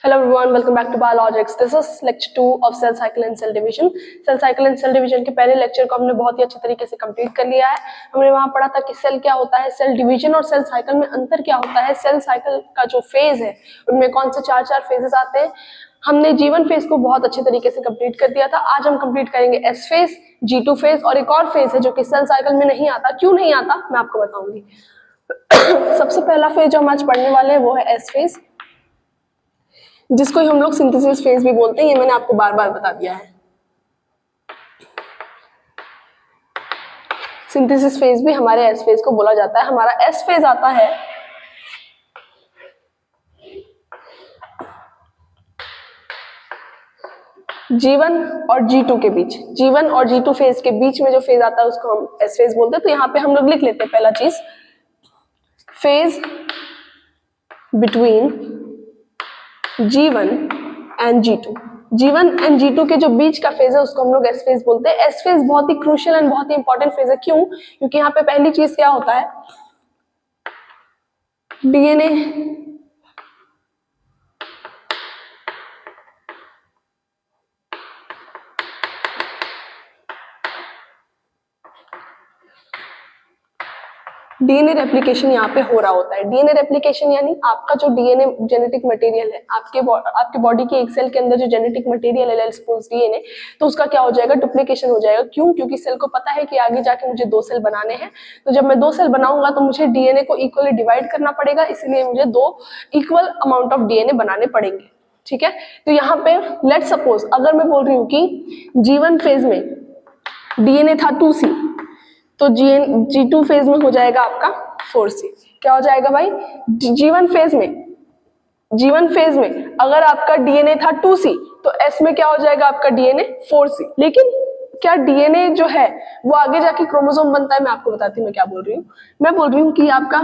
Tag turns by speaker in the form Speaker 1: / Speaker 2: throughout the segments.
Speaker 1: Hello everyone, welcome back to Biologics. This is lecture 2 of cell cycle and cell division. Cell cycle and cell division के पहले lecture को हमने बहुत ही अच्छे तरीके से कंप्लीट कर लिया है। हमने वहां पढ़ा था कि सेल क्या होता है, सेल डिवीजन और सेल साइकिल में अंतर क्या होता है, सेल साइकिल का जो फेज है उनमें कौन से चार फेजेस आते हैं। हमने G1 फेज को बहुत अच्छे तरीके से कंप्लीट कर दिया था। आज हम कंप्लीट करेंगे S फेज, G2 फेज और एक और फेज है जो कि सेल साइकिल में नहीं आता। क्यों नहीं आता मैं आपको बताऊंगी। सबसे पहला फेज जो हम आज पढ़ने वाले हैं वो है S फेज, जिसको हम लोग सिंथेसिस फेज भी बोलते हैं। ये मैंने आपको बार बार बता दिया है। सिंथेसिस फेज भी हमारे एस फेज को बोला जाता है। हमारा एस फेज आता है G1 और G2 के बीच। G1 और G2 फेज के बीच में जो फेज आता है उसको हम एस फेज बोलते हैं। तो यहाँ पे हम लोग लिख लेते हैं पहला चीज, phase between G1 and G2। G1 and G2 के जो बीच का फेज है उसको हम लोग एस फेज बोलते हैं। एस फेज बहुत ही क्रूशियल एंड बहुत ही इंपॉर्टेंट फेज है। क्यों? क्योंकि यहाँ पे पहली चीज क्या होता है, डीएनए डीएनए रेप्लिकेशन यहाँ पे हो रहा होता है। डीएनए रेप्लिकेशन यानी आपका जो डीएनए जेनेटिक मटेरियल है, आपके बॉडी के एक सेल के अंदर जो जेनेटिक मटेरियल है, सपोज डीएनए, तो उसका क्या हो जाएगा, डुप्लीकेशन हो जाएगा। क्यों? क्योंकि सेल को पता है कि आगे जाके मुझे 2 सेल बनाने हैं। तो जब मैं 2 सेल बनाऊंगा तो मुझे डीएनए को इक्वली डिवाइड करना पड़ेगा, इसलिए मुझे 2 इक्वल अमाउंट ऑफ डीएनए बनाने पड़ेंगे। ठीक है, तो यहाँ पे लेट सपोज अगर मैं बोल रही हूँ कि G1 फेज में डीएनए था 2C, तो G2 फेज में हो जाएगा आपका 4C। क्या हो जाएगा भाई, G1 फेज में अगर आपका डीएनए था 2C तो S में क्या हो जाएगा आपका डीएनए 4C। लेकिन क्या डीएनए जो है वो आगे जाके क्रोमोसोम बनता है? मैं आपको बताती हूँ मैं क्या बोल रही हूँ। मैं बोल रही हूँ कि आपका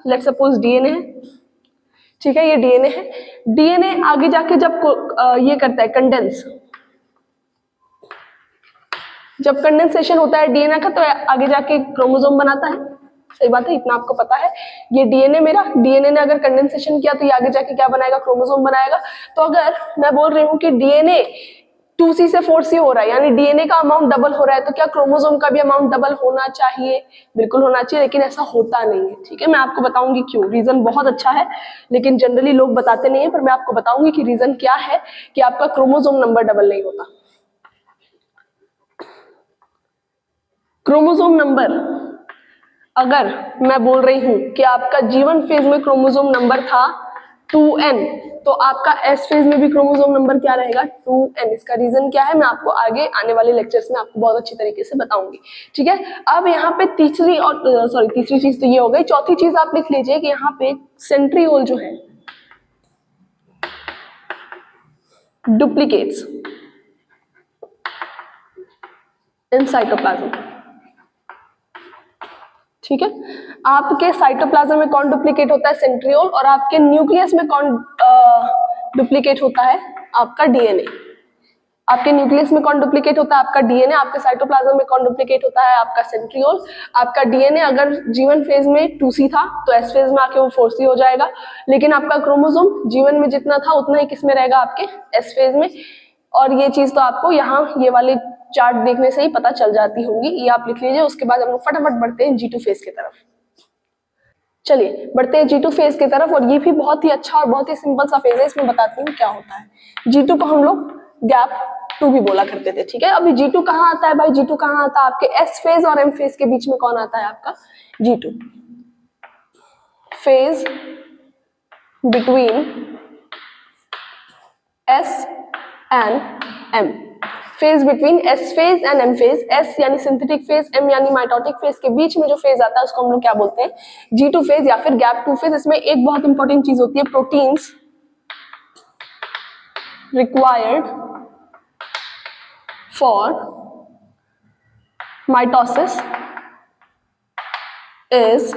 Speaker 1: लेट सपोज डीएनए है, ठीक है, ये डीएनए है। डीएनए आगे जाके जब ये करता है कंडेंस, जब कंडेंसेशन होता है डीएनए का तो आगे जाके क्रोमोसोम बनाता है। सही बात है, इतना आपको पता है। ये डीएनए डीएनए ने अगर कंडेंसेशन किया तो ये आगे जाके क्या बनाएगा, क्रोमोसोम बनाएगा। तो अगर मैं बोल रही हूँ कि डीएनए 2C से 4C हो रहा है, यानी डीएनए का अमाउंट डबल हो रहा है, तो क्या क्रोमोसोम का भी अमाउंट डबल होना चाहिए? बिल्कुल होना चाहिए, लेकिन ऐसा होता नहीं है। ठीक है, मैं आपको बताऊंगी क्यों। रीजन बहुत अच्छा है, लेकिन जनरली लोग बताते नहीं है, पर मैं आपको बताऊंगी कि रीजन क्या है कि आपका क्रोमोसोम नंबर डबल नहीं होता। क्रोमोसोम नंबर, अगर मैं बोल रही हूं कि आपका G1 फेज में क्रोमोसोम नंबर था 2N, तो आपका S फेज में भी क्रोमोसोम नंबर क्या रहेगा, 2N। इसका रीजन क्या है मैं आपको आगे आने वाले लेक्चर्स में आपको बहुत अच्छी तरीके से बताऊंगी। ठीक है, अब यहाँ पे तीसरी चीज तो ये हो गई। चौथी चीज आप लिख लीजिए कि यहाँ पे सेंट्रियोल जो है डुप्लीकेट्स इन साइटोप्लाज्म। ठीक है, आपके साइटोप्लाज्म में कौन डुप्लीकेट होता है, सेंट्रियोल। और आपके न्यूक्लियस में कौन डुप्लीकेट होता है, आपका डीएनए। आपके न्यूक्लियस में कौन डुप्लीकेट होता है, आपका डीएनए। आपके साइटोप्लाज्म में कौन डुप्लीकेट होता है, आपका सेंट्रियोल। आपका डीएनए अगर G1 फेज में 2C था तो S फेज में आके वो 4C हो जाएगा। लेकिन आपका क्रोमोसोम G1 में जितना था उतना ही किस में रहेगा, आपके S फेज में। और ये चीज तो आपको यहाँ ये वाले चार्ट देखने से ही पता चल जाती होंगी, ये आप लिख लीजिए। उसके बाद हम लोग फटाफट बढ़ते हैं G2 फेज की तरफ। चलिए बढ़ते हैं G2 फेज की तरफ, और ये भी बहुत ही अच्छा और बहुत ही सिंपल सा फेज है। इसमें बताती हूँ क्या होता है। G2 को हम लोग गैप 2 भी बोला करते थे। ठीक है, अभी G2 कहाँ आता है भाई, G2 कहाँ आता है, आपके S फेज और M फेज के बीच में कौन आता है, आपका G2। Phase between S and M, phase between S phase and M phase. S यानी सिंथेटिक फेज, M यानी माइटोटिक फेज के बीच में जो फेज आता है उसको हम लोग क्या बोलते हैं, G2 फेज या फिर गैप 2 फेज। इसमें एक बहुत इंपॉर्टेंट चीज होती है, proteins required for mitosis is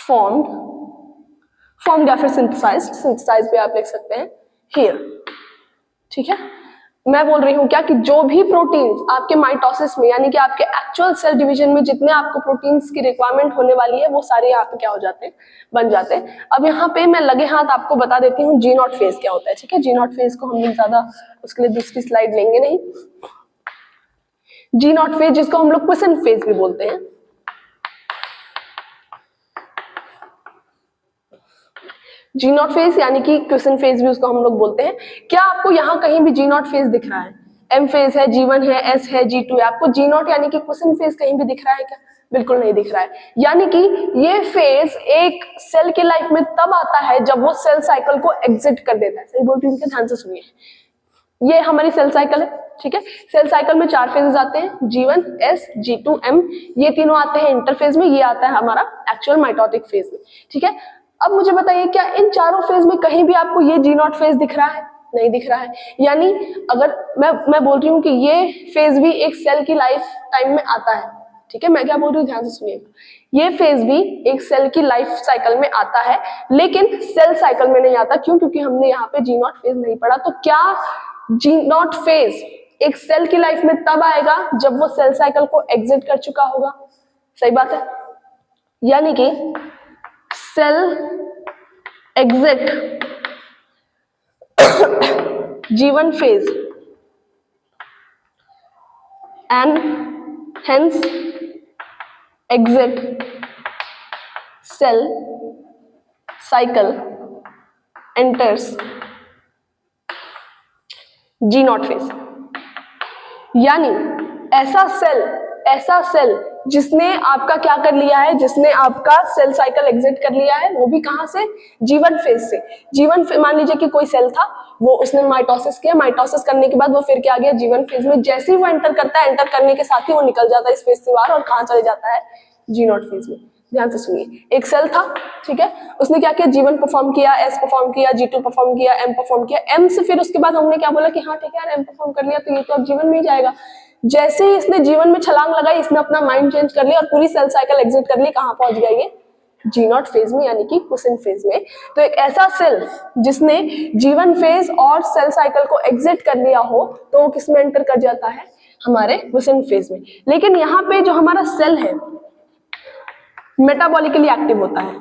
Speaker 1: formed या फिर सिंथेसाइज्ड भी आप लिख सकते हैं हियर। ठीक है, मैं बोल रही हूँ क्या कि जो भी प्रोटीन्स आपके माइटोसिस में यानी कि आपके एक्चुअल सेल डिवीजन में जितने आपको प्रोटीन्स की रिक्वायरमेंट होने वाली है वो सारे यहाँ पे क्या हो जाते हैं, बन जाते हैं। अब यहाँ पे मैं लगे हाथ आपको बता देती हूँ जी नॉट फेज क्या होता है। ठीक है, जी नॉट फेज को हम लोग ज्यादा उसके लिए दूसरी स्लाइड लेंगे नहीं। जी नॉट फेज जिसको हम लोग क्वेश्चन फेज भी बोलते हैं। जी नॉट फेज यानी कि क्वेश्चन फेज भी उसको हम लोग बोलते हैं। क्या आपको यहाँ कहीं भी जी नॉट फेज दिख रहा है? एम फेज है, G1 है, S है, G2 है, आपको जी नॉट यानी कि क्वेश्चन फेज कहीं भी दिख रहा है क्या? बिल्कुल नहीं दिख रहा है। यानी कि ये फेज एक सेल के लाइफ में तब आता है जब वो सेल साइकिल को एग्जिट कर देता है। सही बोल रही हूँ, ध्यान से सुनिए। ये हमारी सेल साइकिल है। ठीक है, सेल साइकिल में 4 फेजेस आते हैं, G1, S, G2, M। ये तीनों आते हैं इंटरफेज में, ये आता है हमारा एक्चुअल माइटोटिक फेज में। ठीक है, अब मुझे बताइए क्या इन चारों फेज में कहीं भी आपको ये जी नॉट फेज दिख रहा है? नहीं दिख रहा है। यानी अगर मैं बोल रही हूँ कि ये फेज भी एक सेल की लाइफ टाइम में आता है। ठीक है, मैं क्या बोल रही हूँ ध्यान से सुनिएगा। ये फेज भी एक सेल की लाइफ साइकिल में आता है, लेकिन सेल साइकिल में नहीं आता। क्यों? क्योंकि हमने यहाँ पे जी नॉट फेज नहीं पढ़ा। तो क्या जी नॉट फेज एक सेल की लाइफ में तब आएगा जब वो सेल साइकिल को एग्जिट कर चुका होगा। सही बात है। यानी कि cell exit G1 phase and hence exit cell cycle enters G naught phase। यानी ऐसा सेल जिसने आपका क्या कर लिया है, जिसने आपका सेल साइकिल एग्जिट कर लिया है, वो भी कहां से? G1 फेज से। G1 मान लीजिए कि कोई सेल था, वो उसने माइटोसिस किया, माइटोसिस करने के बाद वो फिर क्या गया G1 फेज में। जैसे ही वो एंटर करता है, एंटर करने के साथ ही वो निकल जाता है इस फेज से बाहर और कहां चले जाता है? जी नॉट फेज में। ध्यान से सुनिए, एक सेल था, ठीक है, उसने क्या किया? G1 परफॉर्म किया, S परफॉर्म किया, G2 परफॉर्म किया, M परफॉर्म किया। M से फिर उसके बाद हमने क्या बोला कि हाँ ठीक है यार M परफॉर्म कर लिया तो ये तो अब G1 में ही जाएगा। जैसे ही इसने G1 में छलांग लगाई, इसने अपना माइंड चेंज कर लिया और पूरी सेल साइकिल एग्जिट कर ली। कहां पहुंच गया ये? जी नॉट फेज में, यानी कि क्वेश्चन फेज में। तो एक ऐसा सेल जिसने G1 फेज और सेल साइकिल को एग्जिट कर लिया हो तो वो किस में एंटर कर जाता है? हमारे क्वेश्चन फेज में। लेकिन यहाँ पे जो हमारा सेल है मेटाबॉलिकली एक्टिव होता है।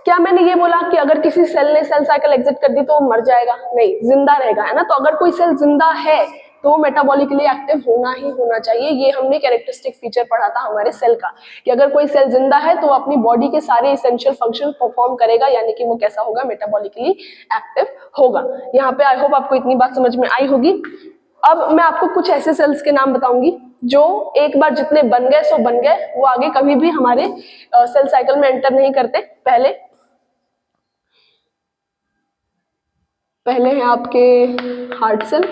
Speaker 1: क्या मैंने ये बोला कि अगर किसी सेल ने सेल साइकिल एग्जिट कर दी तो वो मर जाएगा? नहीं, जिंदा रहेगा, है ना। तो अगर कोई सेल जिंदा है तो मेटाबॉलिकली एक्टिव होना ही होना चाहिए। ये हमने कैरेक्टरिस्टिक फीचर पढ़ा था हमारे सेल का कि अगर कोई सेल जिंदा है तो वो अपनी बॉडी के सारे इसेंशियल फंक्शन परफॉर्म करेगा, यानी कि वो कैसा होगा? मेटाबॉलिकली एक्टिव होगा। यहाँ पे आई होप आपको इतनी बात समझ में आई होगी। अब मैं आपको कुछ ऐसे सेल्स के नाम बताऊंगी जो एक बार जितने बन गए सो बन गए, वो आगे कभी भी हमारे सेल साइकिल में एंटर नहीं करते। पहले हैं आपके हार्ट सेल,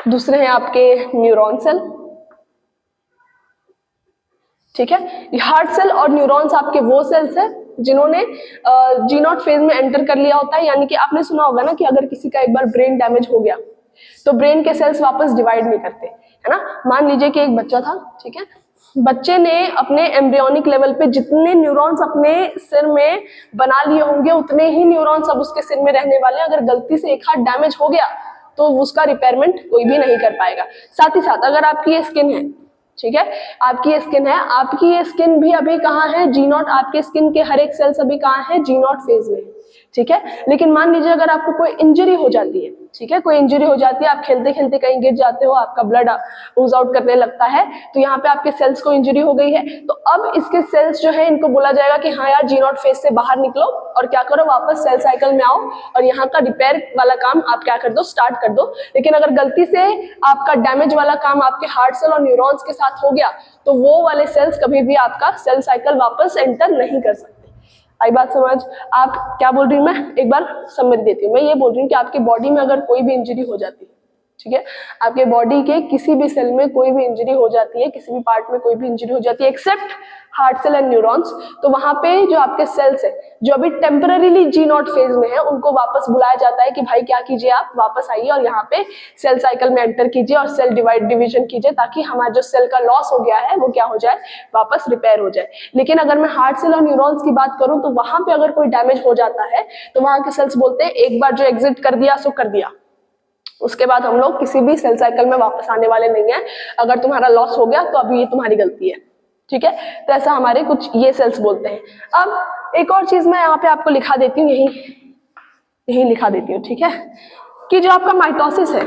Speaker 1: दूसरे हैं आपके न्यूरॉन सेल। ठीक है, हार्ट सेल और न्यूरॉन्स आपके वो सेल्स हैं जिन्होंने जी नॉट फेज में एंटर कर लिया होता है। यानी कि आपने सुना होगा ना कि अगर किसी का एक बार ब्रेन डैमेज हो गया तो ब्रेन के सेल्स वापस डिवाइड नहीं करते, है ना। मान लीजिए कि एक बच्चा था, ठीक है, बच्चे ने अपने एम्ब्रियोनिक लेवल पे जितने न्यूरॉन्स अपने सिर में बना लिए होंगे उतने ही न्यूरॉन्स अब उसके सिर में रहने वाले हैं। अगर गलती से एक हाथ डैमेज हो गया तो उसका रिपेयरमेंट कोई भी नहीं कर पाएगा। साथ ही साथ अगर आपकी ये स्किन है, ठीक है, आपकी ये स्किन है, आपकी ये स्किन भी अभी कहाँ है? जी नॉट। आपके स्किन के हर एक सेल्स अभी कहाँ है? जी नॉट फेज में, ठीक है। लेकिन मान लीजिए अगर आपको कोई इंजरी हो जाती है, ठीक है, कोई इंजरी हो जाती है, आप खेलते खेलते कहीं गिर जाते हो, आपका ब्लड ओज आउट करने लगता है, तो यहाँ पे आपके सेल्स को इंजरी हो गई है, तो अब इसके सेल्स जो है इनको बोला जाएगा कि हाँ यार जी नॉट फेज से बाहर निकलो और क्या करो? वापस सेल साइकिल में आओ और यहाँ का रिपेयर वाला काम आप क्या कर दो? स्टार्ट कर दो। लेकिन अगर गलती से आपका डैमेज वाला काम आपके हार्ट सेल और न्यूरॉन्स के साथ हो गया तो वो वाले सेल्स कभी भी आपका सेल साइकिल वापस एंटर नहीं कर सकते। आई बात समझ? आप क्या बोल रही हूँ मैं एक बार समझ देती हूँ। मैं ये बोल रही हूँ कि आपकी बॉडी में अगर कोई भी इंजरी हो जाती है, ठीक है। आपके बॉडी के किसी भी सेल में कोई भी इंजरी हो जाती है, किसी भी पार्ट में कोई भी इंजरी हो जाती है except heart cell and neurons, तो वहां पे जो आपके सेल्स है जो अभी टेम्पररीली जी नॉट फेज में है उनको वापस बुलाया जाता है कि भाई क्या कीजिए, आप वापस आइए और यहाँ पे सेल साइकिल में एंटर कीजिए और सेल डिवीजन कीजिए, ताकि हमारा जो सेल का लॉस हो गया है वो क्या हो जाए, वापस रिपेयर हो जाए। लेकिन अगर मैं हार्ट सेल और न्यूरॉन्स की बात करूं तो वहां पे अगर कोई डैमेज हो जाता है तो वहां के सेल्स बोलते हैं एक बार जो एग्जिट कर दिया सो कर दिया, उसके बाद हम लोग किसी भी सेल साइकिल में वापस आने वाले नहीं है। अगर तुम्हारा लॉस हो गया तो अभी ये तुम्हारी गलती है, ठीक है। तो ऐसा हमारे कुछ ये सेल्स बोलते हैं। अब एक और चीज मैं यहाँ पे आपको लिखा देती हूँ, यही लिखा देती हूँ, ठीक है, कि जो आपका माइटोसिस है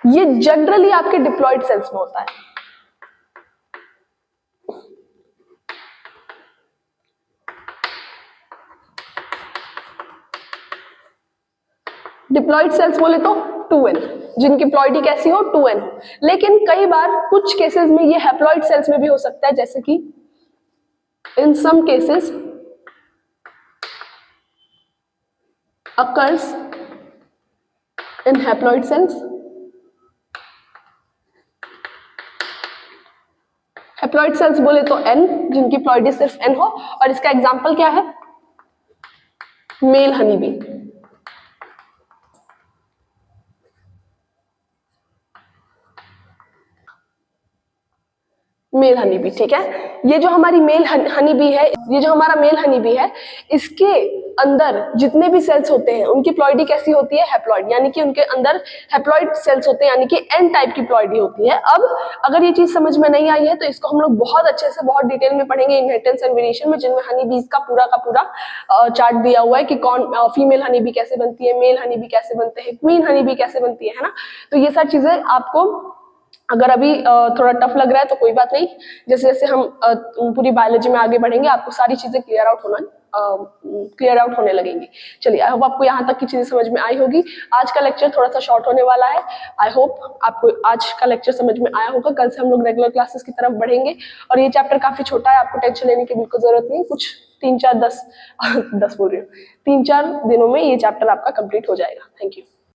Speaker 1: ये जनरली आपके डिप्लॉयड सेल्स में होता है। डिप्लॉयड सेल्स बोले तो 2n, जिनकी प्लॉइडी कैसी हो 2n, लेकिन कई बार कुछ केसेस में ये हैप्लॉइड सेल्स में भी हो सकता है, जैसे कि in some cases occurs in haploid cells। Haploid cells बोले तो n, जिनकी प्लॉइडी सिर्फ n हो, और इसका एग्जांपल क्या है, male honey bee. Male honey bee, ठीक है। ये जो हमारी मेल हनी बी है, ये जो हमारा मेल हनी बी है, इसके अंदर जितने भी सेल्स होते हैं उनकी प्लॉइडी कैसी होती है, हैप्लॉइड, यानी कि उनके अंदर हैप्लॉइड सेल्स होते हैं, यानी कि एन टाइप की प्लॉइडी होती है। अब अगर ये चीज समझ में नहीं आई है तो इसको हम लोग बहुत अच्छे से बहुत डिटेल में पढ़ेंगे इनहेरिटेंस एंड वेरिएशन में, जिनमें हनी बीज का पूरा चार्ट दिया हुआ है कि कौन फीमेल हनी बी कैसे बनती है, मेल हनी बी कैसे बनते हैं, क्वीन हनी बी कैसे बनती है ना। तो ये सारी चीजें आपको अगर अभी थोड़ा टफ लग रहा है तो कोई बात नहीं, जैसे जैसे हम पूरी बायोलॉजी में आगे बढ़ेंगे आपको सारी चीजें क्लियर आउट होने लगेंगी। चलिए, आई होप आपको यहाँ तक की चीजें समझ में आई होगी। आज का लेक्चर थोड़ा सा शॉर्ट होने वाला है। आई होप आपको आज का लेक्चर समझ में आया होगा। कल से हम लोग रेगुलर क्लासेस की तरफ बढ़ेंगे और ये चैप्टर काफी छोटा है, आपको टेंशन लेने की बिल्कुल जरूरत नहीं। कुछ 3-4 दिनों में ये चैप्टर आपका कंप्लीट हो जाएगा। Thank you.